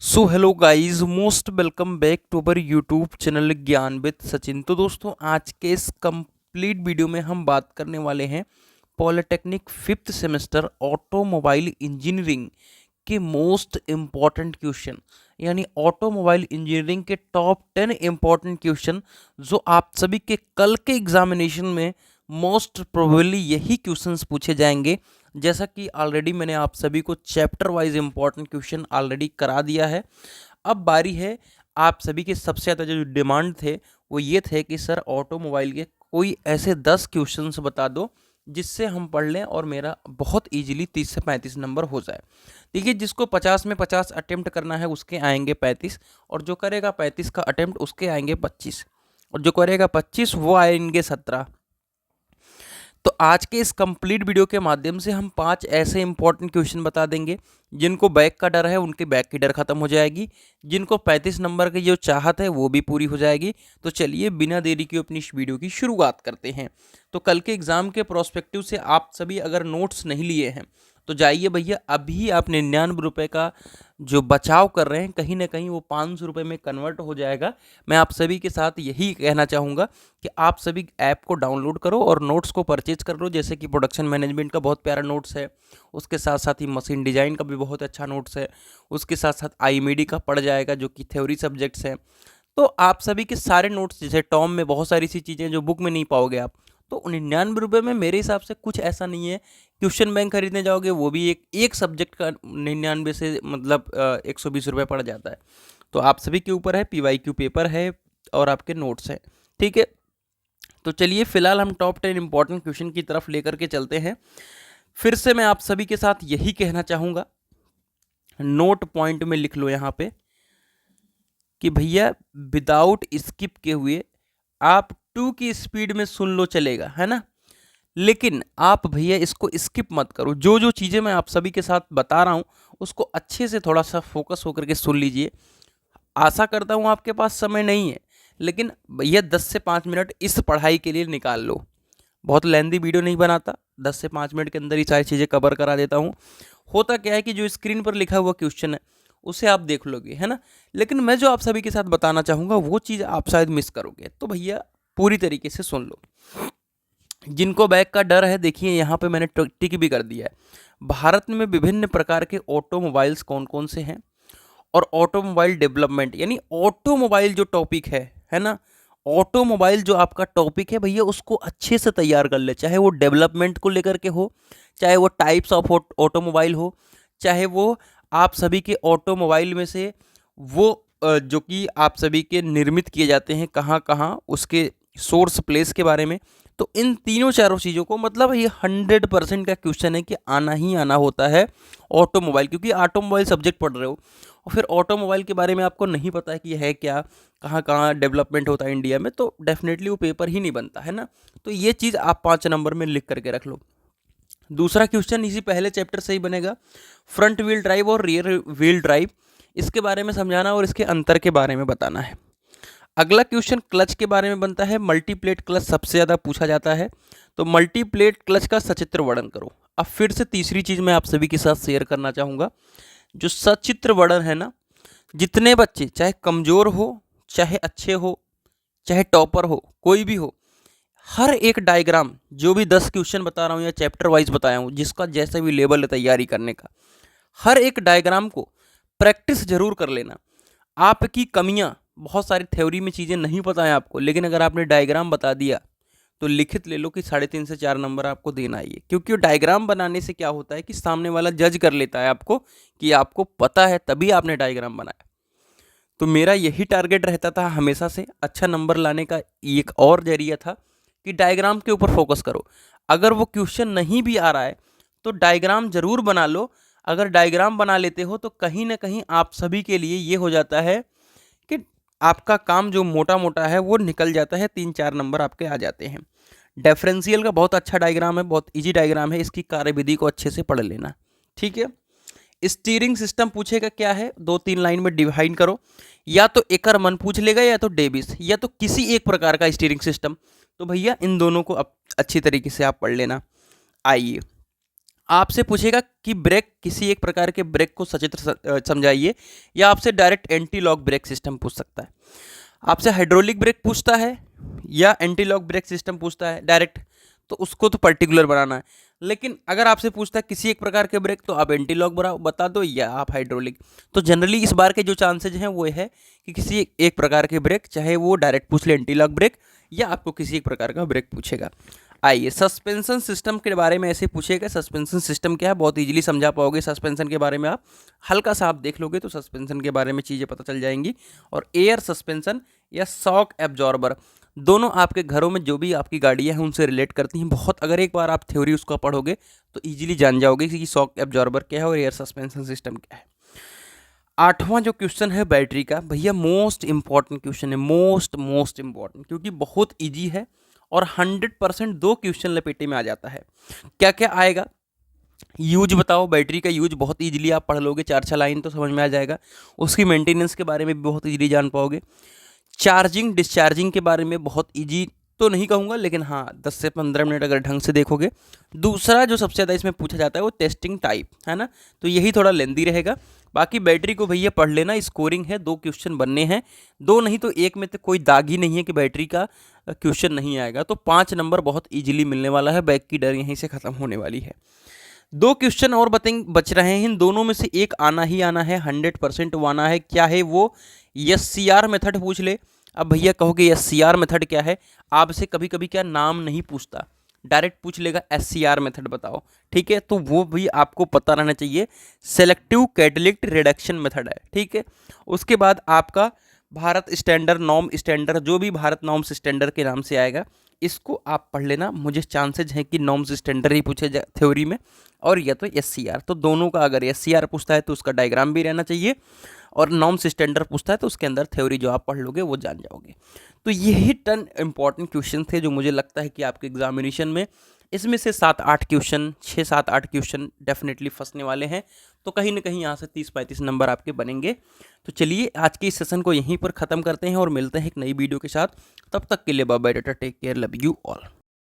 So hello guys, most welcome back to our YouTube channel Gyan with Sachin. तो दोस्तों, आज के इस कंप्लीट वीडियो में हम बात करने वाले हैं polytechnic fifth semester automobile engineering के मोस्ट इम्पॉर्टेंट क्वेश्चन, यानी ऑटोमोबाइल इंजीनियरिंग के टॉप 10 इम्पॉर्टेंट क्वेश्चन जो आप सभी के कल के एग्जामिनेशन में मोस्ट प्रोबेबली यही क्वेश्चंस पूछे जाएंगे। जैसा कि ऑलरेडी मैंने आप सभी को chapter wise important question already करा दिया है। अब बारी है, आप सभी के सबसे ज़्यादा जो डिमांड थे वो ये थे कि सर ऑटोमोबाइल के कोई ऐसे 10 क्वेश्चंस बता दो जिससे हम पढ़ लें और मेरा बहुत इजीली 30 से 35 नंबर हो जाए। देखिए, जिसको 50 में 50 अटेम्प्ट करना है उसके आएंगे 35, और जो करेगा 35 का अटेम्प्ट उसके आएंगे 25, और जो करेगा 25 वो आएंगे 17। तो आज के इस कंप्लीट वीडियो के माध्यम से हम 5 ऐसे इंपॉर्टेंट क्वेश्चन बता देंगे जिनको बैक का डर है उनके बैक की डर खत्म हो जाएगी, जिनको 35 नंबर की जो चाहत है वो भी पूरी हो जाएगी। तो चलिए बिना देरी के अपनी इस वीडियो की शुरुआत करते हैं। तो कल के एग्जाम के प्रोस्पेक्टिव से आप सभी अगर नोट्स नहीं लिए हैं तो जाइए भैया, अभी आप 99 रुपये का जो बचाव कर रहे हैं कहीं ना कहीं वो 500 रुपये में कन्वर्ट हो जाएगा। मैं आप सभी के साथ यही कहना चाहूँगा कि आप सभी ऐप को डाउनलोड करो और नोट्स को परचेज कर लो। जैसे कि प्रोडक्शन मैनेजमेंट का बहुत प्यारा नोट्स है, उसके साथ साथ ही मशीन डिजाइन का भी बहुत अच्छा नोट्स है, उसके साथ साथ आईएमईडी का पड़ जाएगा जो कि थ्योरी सब्जेक्ट्स हैं। तो आप सभी के सारे नोट्स, जैसे टॉम में बहुत सारी सी चीज़ें जो बुक में नहीं पाओगे आप, तो 99 रुपये में मेरे हिसाब से कुछ ऐसा नहीं है। क्वेश्चन बैंक खरीदने जाओगे वो भी एक सब्जेक्ट का 99 से मतलब 120 रुपये पड़ जाता है। तो आप सभी के ऊपर है, PYQ पेपर है और आपके नोट्स हैं, ठीक है। तो चलिए फिलहाल हम टॉप 10 इंपॉर्टेंट क्वेश्चन की तरफ लेकर के चलते हैं। फिर से मैं आप सभी के साथ यही कहना चाहूँगा, नोट पॉइंट में लिख लो यहाँ पे कि भैया विदाउट स्किप के हुए आप 2 की स्पीड में सुन लो, चलेगा, है ना। लेकिन आप भैया इसको स्किप मत करो। जो जो चीज़ें मैं आप सभी के साथ बता रहा हूँ उसको अच्छे से थोड़ा सा फोकस होकर के सुन लीजिए। आशा करता हूँ आपके पास समय नहीं है, लेकिन भैया 10 से 5 मिनट इस पढ़ाई के लिए निकाल लो। बहुत लेंदी वीडियो नहीं बनाता, 10 से 5 मिनट के अंदर ही सारी चीज़ें कवर करा देता हूँ। होता क्या है कि जो स्क्रीन पर लिखा हुआ क्वेश्चन है उसे आप देख लोगे, है ना, लेकिन मैं जो आप सभी के साथ बताना चाहूँगा वो चीज़ आप शायद मिस करोगे। तो भैया पूरी तरीके से सुन लो। जिनको बैग का डर है, देखिए यहाँ पे मैंने टिक भी कर दिया है। भारत में विभिन्न प्रकार के ऑटोमोबाइल्स कौन कौन से हैं, और ऑटोमोबाइल डेवलपमेंट, यानी ऑटोमोबाइल जो टॉपिक है ना, ऑटोमोबाइल जो आपका टॉपिक है भैया उसको अच्छे से तैयार कर ले। चाहे वो डेवलपमेंट को लेकर के हो, चाहे वो टाइप्स ऑफ ऑटोमोबाइल हो, चाहे वो आप सभी के ऑटोमोबाइल में से वो जो कि आप सभी के निर्मित किए जाते हैं कहाँ कहाँ, उसके सोर्स प्लेस के बारे में। तो इन तीनों चारों चीज़ों को, मतलब ये 100% का क्वेश्चन है कि आना ही आना होता है ऑटोमोबाइल, क्योंकि ऑटोमोबाइल सब्जेक्ट पढ़ रहे हो और फिर ऑटोमोबाइल के बारे में आपको नहीं पता है कि यह है क्या, कहाँ कहाँ डेवलपमेंट होता है इंडिया में, तो डेफिनेटली वो पेपर ही नहीं बनता, है ना। तो ये चीज़ आप 5 नंबर में लिख करके रख लो। दूसरा क्वेश्चन इसी पहले चैप्टर से ही बनेगा, फ्रंट व्हील ड्राइव और रियर व्हील ड्राइव, इसके बारे में समझाना और इसके अंतर के बारे में बताना है। अगला क्वेश्चन क्लच के बारे में बनता है। मल्टीप्लेट क्लच सबसे ज़्यादा पूछा जाता है, तो मल्टीप्लेट क्लच का सचित्र वर्णन करो। अब फिर से तीसरी चीज़ मैं आप सभी के साथ शेयर करना चाहूँगा, जो सचित्र वर्णन है ना, जितने बच्चे चाहे कमज़ोर हो, चाहे अच्छे हो, चाहे टॉपर हो, कोई भी हो, हर एक डायग्राम, जो भी 10 क्वेश्चन बता रहा हूँ या चैप्टर वाइज बताया हूँ, जिसका जैसा भी लेवल है तैयारी करने का, हर एक डायग्राम को प्रैक्टिस जरूर कर लेना। आपकी कमियाँ, बहुत सारी थ्योरी में चीज़ें नहीं पता है आपको, लेकिन अगर आपने डायग्राम बता दिया तो लिखित ले लो कि 3.5 से 4 नंबर आपको देना ही है। क्योंकि डायग्राम बनाने से क्या होता है कि सामने वाला जज कर लेता है आपको कि आपको पता है तभी आपने डायग्राम बनाया। तो मेरा यही टारगेट रहता था हमेशा से, अच्छा नंबर लाने का एक और जरिया था कि डायग्राम के ऊपर फोकस करो। अगर वो क्वेश्चन नहीं भी आ रहा है तो डायग्राम जरूर बना लो। अगर डायग्राम बना लेते हो तो कहीं ना कहीं आप सभी के लिए ये हो जाता है कि आपका काम जो मोटा मोटा है वो निकल जाता है, 3-4 नंबर आपके आ जाते हैं। डिफरेंशियल का बहुत अच्छा डायग्राम है, बहुत इजी डायग्राम है, इसकी कार्यविधि को अच्छे से पढ़ लेना, ठीक है। स्टीयरिंग सिस्टम पूछेगा क्या है, 2-3 लाइन में डिवाइड करो। या तो एकरमन पूछ लेगा, या तो डेविस, या तो किसी एक प्रकार का स्टीयरिंग सिस्टम। तो भैया इन दोनों को अब अच्छी तरीके से आप पढ़ लेना। आइए आपसे पूछेगा कि ब्रेक, किसी एक प्रकार के ब्रेक को सचित्र समझाइए, या आपसे direct anti lock brake system पूछ सकता है। आपसे हाइड्रोलिक ब्रेक पूछता है या एंटी लॉक ब्रेक सिस्टम पूछता है डायरेक्ट, तो उसको तो पर्टिकुलर बनाना है। लेकिन अगर आपसे पूछता है किसी एक प्रकार के ब्रेक, तो आप एंटी लॉक बता दो या आप हाइड्रोलिक। तो जनरली इस बार के जो चांसेज हैं वो है कि किसी एक प्रकार के ब्रेक, चाहे वो डायरेक्ट पूछ ले एंटी लॉक ब्रेक, या आपको किसी एक प्रकार का ब्रेक पूछेगा। आइए सस्पेंशन सिस्टम के बारे में ऐसे पूछेगा। सस्पेंशन सिस्टम क्या है, बहुत इजीली समझा पाओगे। सस्पेंशन के बारे में आप हल्का सा आप देख लोगे तो सस्पेंशन के बारे में चीज़ें पता चल जाएंगी। और एयर सस्पेंशन या शॉक एब्जॉर्बर, दोनों आपके घरों में जो भी आपकी गाड़ियाँ हैं उनसे रिलेट करती हैं बहुत। अगर एक बार आप थ्योरी उसका पढ़ोगे तो ईजिली जान जाओगे कि शॉक एब्जॉर्बर क्या है और एयर सस्पेंशन सिस्टम क्या है। आठवां जो क्वेश्चन है बैटरी का, भैया मोस्ट इंपॉर्टेंट क्वेश्चन है, मोस्ट इंपॉर्टेंट, क्योंकि बहुत इजी है और 100% 2 क्वेश्चन लपेटे में आ जाता है। क्या क्या आएगा, यूज बताओ, बैटरी का यूज बहुत इजीली आप पढ़ लोगे, 4-6 लाइन तो समझ में आ जाएगा। उसकी मेंटेनेंस के बारे में भी बहुत इजीली जान पाओगे। चार्जिंग डिस्चार्जिंग के बारे में बहुत इजी तो नहीं कहूँगा, लेकिन हाँ 10 से 15 मिनट अगर ढंग से देखोगे। दूसरा जो सबसे ज़्यादा इसमें पूछा जाता है वो टेस्टिंग टाइप है ना, तो यही थोड़ा लेंदी रहेगा। बाकी बैटरी को भैया पढ़ लेना, स्कोरिंग है, 2 क्वेश्चन बनने हैं, 2 नहीं तो 1 में तो कोई दाग ही नहीं है कि बैटरी का क्वेश्चन नहीं आएगा। तो 5 नंबर बहुत ईजिली मिलने वाला है, बैक की डर यहीं से ख़त्म होने वाली है। 2 क्वेश्चन और बच रहे हैं, इन दोनों में से एक आना ही आना है, 100% वो आना है। क्या है वो, SCR मेथड पूछ ले। अब भैया कहोगे SCR मेथड क्या है, आपसे कभी कभी क्या नाम नहीं पूछता, डायरेक्ट पूछ लेगा SCR मेथड बताओ, ठीक है, तो वो भी आपको पता रहना चाहिए। सेलेक्टिव कैटलिस्ट रिडक्शन मेथड है, ठीक है। उसके बाद आपका भारत स्टैंडर्ड नॉर्म स्टैंडर्ड, जो भी भारत नॉर्म्स स्टैंडर्ड के नाम से आएगा, इसको आप पढ़ लेना। मुझे चांसेज हैं कि नॉर्म्स स्टैंडर्ड ही पूछे थ्योरी में, और या तो SCR। तो दोनों का, अगर SCR पूछता है तो उसका डायग्राम भी रहना चाहिए, और नॉर्म्स स्टैंडर्ड पूछता है तो उसके अंदर थ्योरी जो आप पढ़ लोगे वो जान जाओगे। तो यही 10 इंपॉर्टेंट क्वेश्चन थे जो मुझे लगता है कि आपके एग्जामिनेशन में इसमें से 7-8 क्वेश्चन, 6-7-8 क्वेश्चन डेफिनेटली फंसने वाले हैं। तो कहीं ना कहीं यहाँ से 30-35 नंबर आपके बनेंगे। तो चलिए आज के इस सेशन को यहीं पर ख़त्म करते हैं और मिलते हैं एक नई वीडियो के साथ। तब तक के लिए bye bye, tata, take care, love you all.